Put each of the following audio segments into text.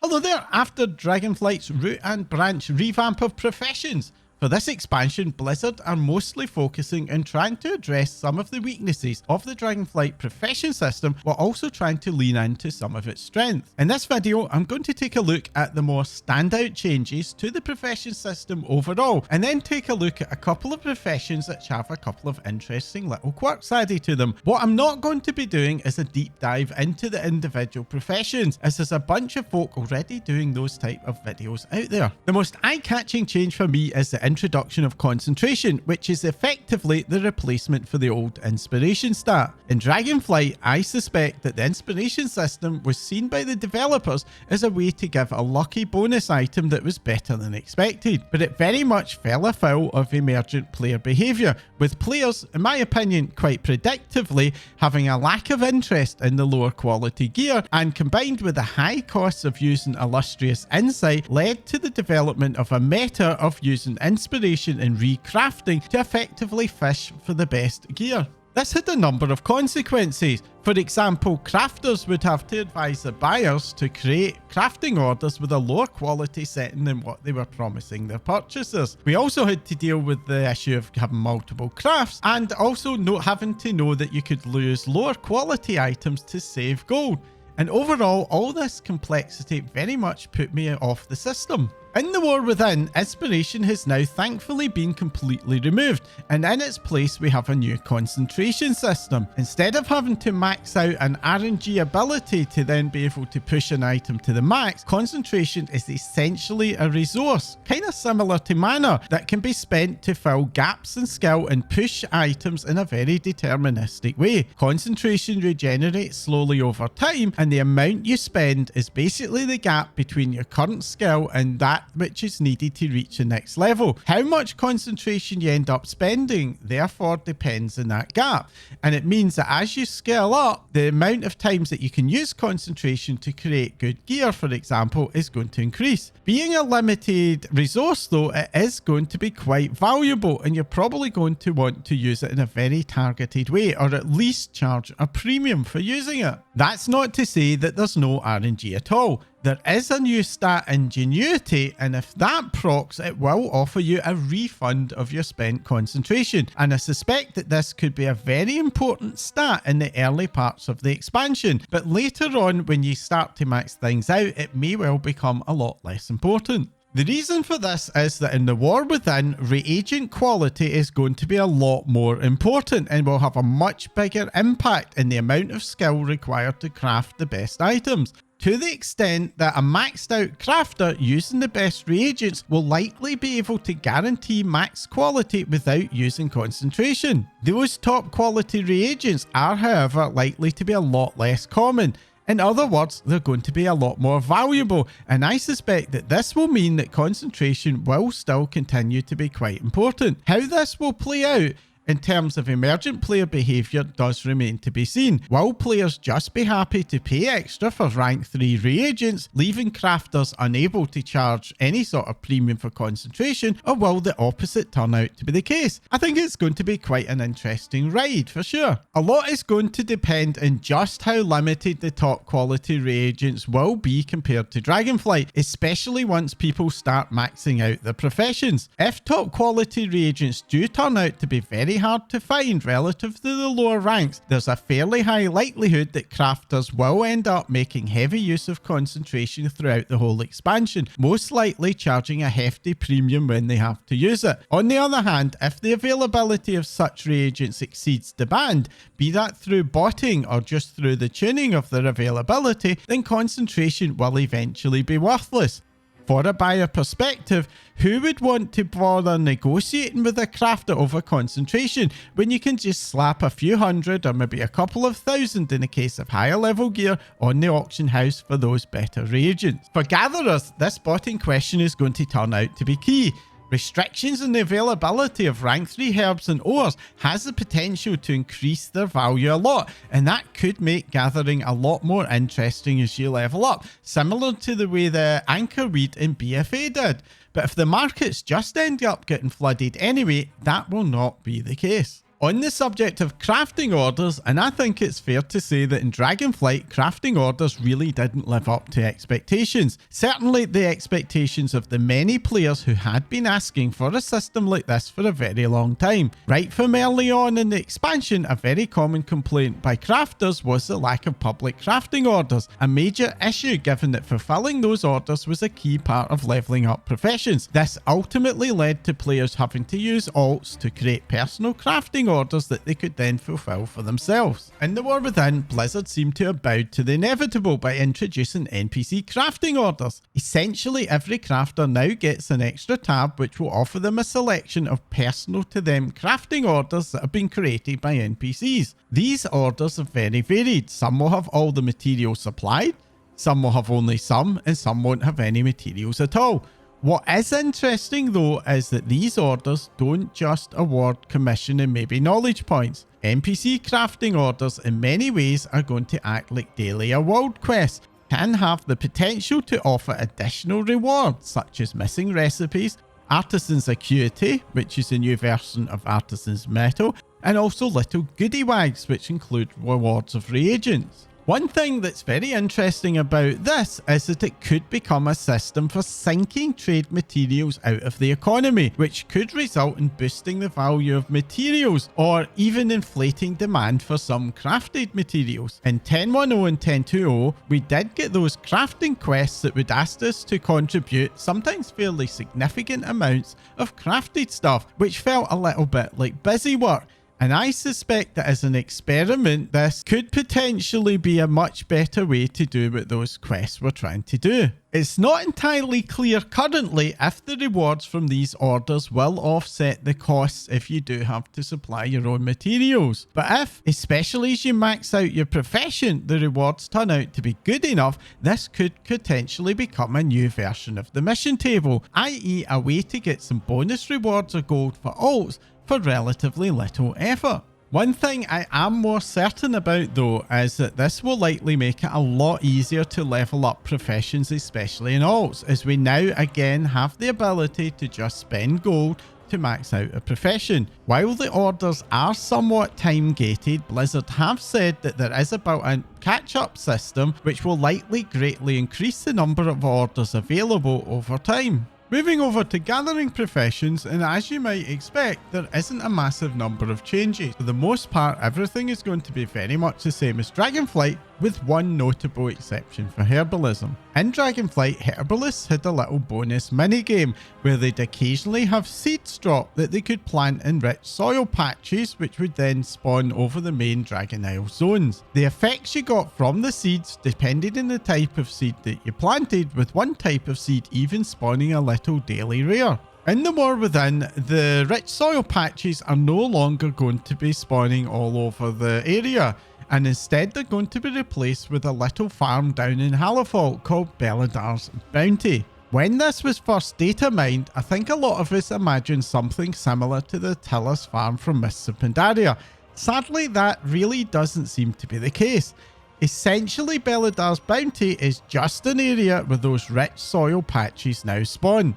Hello there, after Dragonflight's root and branch revamp of professions. For this expansion, Blizzard are mostly focusing on trying to address some of the weaknesses of the Dragonflight profession system while also trying to lean into some of its strengths. In this video, I'm going to take a look at the more standout changes to the profession system overall, and then take a look at a couple of professions that have a couple of interesting little quirks added to them. What I'm not going to be doing is a deep dive into the individual professions, as there's a bunch of folk already doing those type of videos out there. The most eye-catching change for me is the introduction of concentration, which is effectively the replacement for the old inspiration stat. In Dragonflight, I suspect that the inspiration system was seen by the developers as a way to give a lucky bonus item that was better than expected, but it very much fell afoul of emergent player behaviour, with players, in my opinion, quite predictably having a lack of interest in the lower quality gear, and combined with the high costs of using illustrious insight led to the development of a meta of using inspiration and recrafting to effectively fish for the best gear. This had a number of consequences. For example, crafters would have to advise their buyers to create crafting orders with a lower quality setting than what they were promising their purchasers. We also had to deal with the issue of having multiple crafts, and also having to know that you could lose lower quality items to save gold. And overall, all this complexity very much put me off the system. In the War Within, inspiration has now thankfully been completely removed, and in its place we have a new concentration system. Instead of having to max out an RNG ability to then be able to push an item to the max, concentration is essentially a resource, kind of similar to mana, that can be spent to fill gaps in skill and push items in a very deterministic way. Concentration regenerates slowly over time, and the amount you spend is basically the gap between your current skill and that which is needed to reach the next level. How much concentration you end up spending therefore depends on that gap, and it means that as you scale up, the amount of times that you can use concentration to create good gear, for example, is going to increase. Being a limited resource though, it is going to be quite valuable, and you're probably going to want to use it in a very targeted way, or at least charge a premium for using it. That's not to say that there's no RNG at all. There is a new stat, Ingenuity, and if that procs, it will offer you a refund of your spent concentration, and I suspect that this could be a very important stat in the early parts of the expansion, but later on when you start to max things out, it may well become a lot less important. The reason for this is that in the War Within, reagent quality is going to be a lot more important and will have a much bigger impact in the amount of skill required to craft the best items, to the extent that a maxed out crafter using the best reagents will likely be able to guarantee max quality without using concentration. Those top quality reagents are, however, likely to be a lot less common. In other words, they're going to be a lot more valuable, and I suspect that this will mean that concentration will still continue to be quite important. How this will play out in terms of emergent player behaviour does remain to be seen. Will players just be happy to pay extra for rank 3 reagents, leaving crafters unable to charge any sort of premium for concentration, or will the opposite turn out to be the case? I think it's going to be quite an interesting ride for sure. A lot is going to depend on just how limited the top quality reagents will be compared to Dragonflight, especially once people start maxing out their professions. If top quality reagents do turn out to be very hard to find relative to the lower ranks, there's a fairly high likelihood that crafters will end up making heavy use of concentration throughout the whole expansion, most likely charging a hefty premium when they have to use it. On the other hand, if the availability of such reagents exceeds demand, be that through botting or just through the tuning of their availability, then concentration will eventually be worthless. For a buyer perspective, who would want to bother negotiating with a crafter over concentration when you can just slap a few hundred or maybe a couple of thousand in the case of higher level gear on the auction house for those better reagents? For gatherers, this botting question is going to turn out to be key. Restrictions on the availability of rank 3 herbs and ores has the potential to increase their value a lot, and that could make gathering a lot more interesting as you level up, similar to the way the anchor weed in BFA did. But if the markets just end up getting flooded anyway, that will not be the case. On the subject of crafting orders, and I think it's fair to say that in Dragonflight, crafting orders really didn't live up to expectations. Certainly the expectations of the many players who had been asking for a system like this for a very long time. Right from early on in the expansion, a very common complaint by crafters was the lack of public crafting orders, a major issue given that fulfilling those orders was a key part of leveling up professions. This ultimately led to players having to use alts to create personal crafting orders that they could then fulfill for themselves. In the War Within, Blizzard seemed to have bowed to the inevitable by introducing NPC Crafting Orders. Essentially, every crafter now gets an extra tab which will offer them a selection of personal to them crafting orders that have been created by NPCs. These orders are very varied. Some will have all the materials supplied, some will have only some, and some won't have any materials at all. What is interesting though is that these orders don't just award commission and maybe knowledge points. NPC crafting orders in many ways are going to act like daily or world quests, can have the potential to offer additional rewards such as missing recipes, Artisan's Acuity, which is a new version of Artisan's Metal, and also little goodie wags which include rewards of reagents. One thing that's very interesting about this is that it could become a system for sinking trade materials out of the economy, which could result in boosting the value of materials or even inflating demand for some crafted materials. In 10.10 and 10.20, we did get those crafting quests that would ask us to contribute sometimes fairly significant amounts of crafted stuff, which felt a little bit like busy work. And I suspect that as an experiment, this could potentially be a much better way to do what those quests were trying to do. It's not entirely clear currently if the rewards from these orders will offset the costs if you do have to supply your own materials. But if, especially as you max out your profession, the rewards turn out to be good enough, this could potentially become a new version of the mission table, i.e. a way to get some bonus rewards or gold for alts for relatively little effort. One thing I am more certain about though is that this will likely make it a lot easier to level up professions, especially in alts, as we now again have the ability to just spend gold to max out a profession. While the orders are somewhat time gated, Blizzard have said that there is a built-in catch-up system which will likely greatly increase the number of orders available over time. Moving over to gathering professions, and as you might expect, there isn't a massive number of changes. For the most part, everything is going to be very much the same as Dragonflight, with one notable exception for herbalism. In Dragonflight, herbalists had a little bonus minigame where they'd occasionally have seeds drop that they could plant in rich soil patches, which would then spawn over the main Dragon Isle zones. The effects you got from the seeds depended on the type of seed that you planted, with one type of seed even spawning a little daily rare. In the War Within, the rich soil patches are no longer going to be spawning all over the area, and instead they're going to be replaced with a little farm down in Halifalt called Beladar's Bounty. When this was first data mined, I think a lot of us imagined something similar to the Tillis farm from Mists of Pandaria. Sadly, that really doesn't seem to be the case. Essentially, Beladar's Bounty is just an area where those rich soil patches now spawn.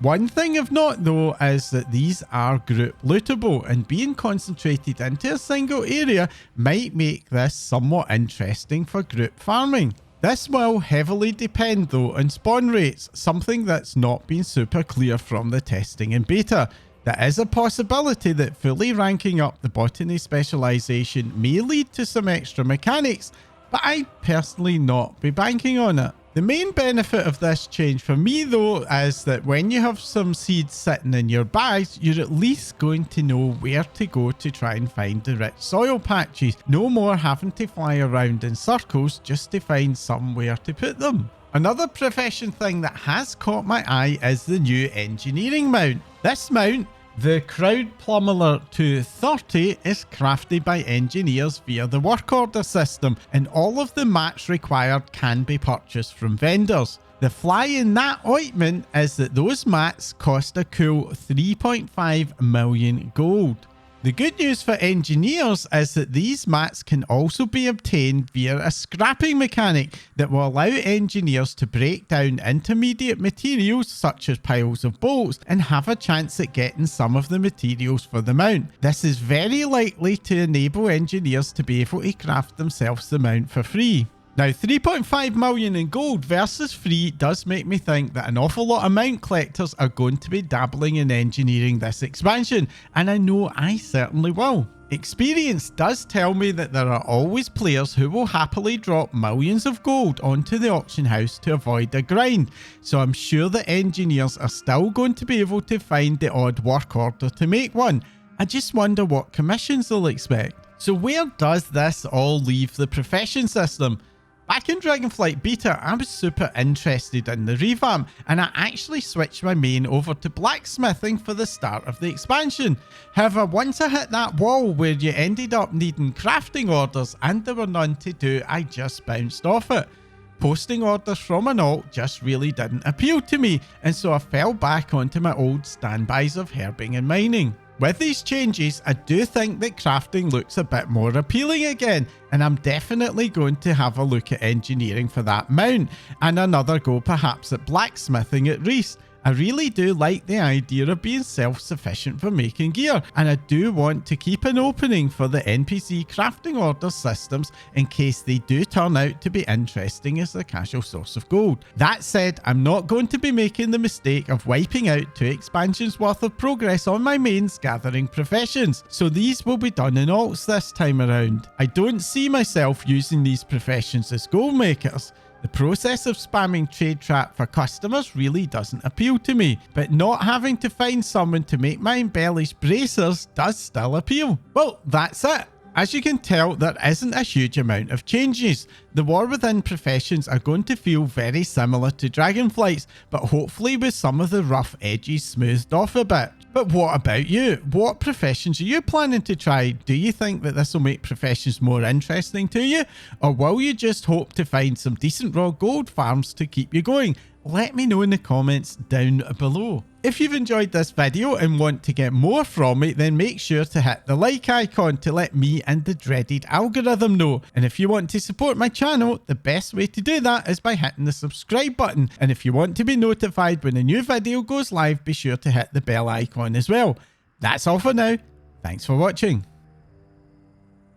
One thing of note though is that these are group lootable, and being concentrated into a single area might make this somewhat interesting for group farming. This will heavily depend though on spawn rates, something that's not been super clear from the testing in beta. There is a possibility that fully ranking up the botany specialization may lead to some extra mechanics, but I'd personally not be banking on it. The main benefit of this change for me though is that when you have some seeds sitting in your bags, you're at least going to know where to go to try and find the rich soil patches. No more having to fly around in circles just to find somewhere to put them. Another profession thing that has caught my eye is the new engineering mount. This mount, the Crowd Plummeler 230, is crafted by engineers via the work order system, and all of the mats required can be purchased from vendors. The fly in that ointment is that those mats cost a cool 3.5 million gold. The good news for engineers is that these mats can also be obtained via a scrapping mechanic that will allow engineers to break down intermediate materials such as piles of bolts and have a chance at getting some of the materials for the mount. This is very likely to enable engineers to be able to craft themselves the mount for free. Now, 3.5 million in gold versus free does make me think that an awful lot of mount collectors are going to be dabbling in engineering this expansion, and I know I certainly will. Experience does tell me that there are always players who will happily drop millions of gold onto the auction house to avoid a grind, so I'm sure that engineers are still going to be able to find the odd work order to make one. I just wonder what commissions they'll expect. So where does this all leave the profession system? Back in Dragonflight Beta, I was super interested in the revamp, and I actually switched my main over to blacksmithing for the start of the expansion. However, once I hit that wall where you ended up needing crafting orders and there were none to do, I just bounced off it. Posting orders from an alt just really didn't appeal to me, and so I fell back onto my old standbys of herbing and mining. With these changes, I do think that crafting looks a bit more appealing again, and I'm definitely going to have a look at engineering for that mount, and another go perhaps at blacksmithing at Reese. I really do like the idea of being self-sufficient for making gear, and I do want to keep an opening for the NPC Crafting Orders systems in case they do turn out to be interesting as a casual source of gold. That said, I'm not going to be making the mistake of wiping out 2 expansions worth of progress on my mains gathering professions, so these will be done in alts this time around. I don't see myself using these professions as gold makers. The process of spamming trade trap for customers really doesn't appeal to me, but not having to find someone to make my embellished bracers does still appeal. Well, that's it. As you can tell, there isn't a huge amount of changes. The war within professions are going to feel very similar to Dragonflight's, but hopefully with some of the rough edges smoothed off a bit. But what about you? What professions are you planning to try? Do you think that this will make professions more interesting to you? Or will you just hope to find some decent raw gold farms to keep you going? Let me know in the comments down below. If you've enjoyed this video and want to get more from me, then make sure to hit the like icon to let me and the dreaded algorithm know. And if you want to support my channel, the best way to do that is by hitting the subscribe button. And if you want to be notified when a new video goes live, be sure to hit the bell icon as well. That's all for now. Thanks for watching.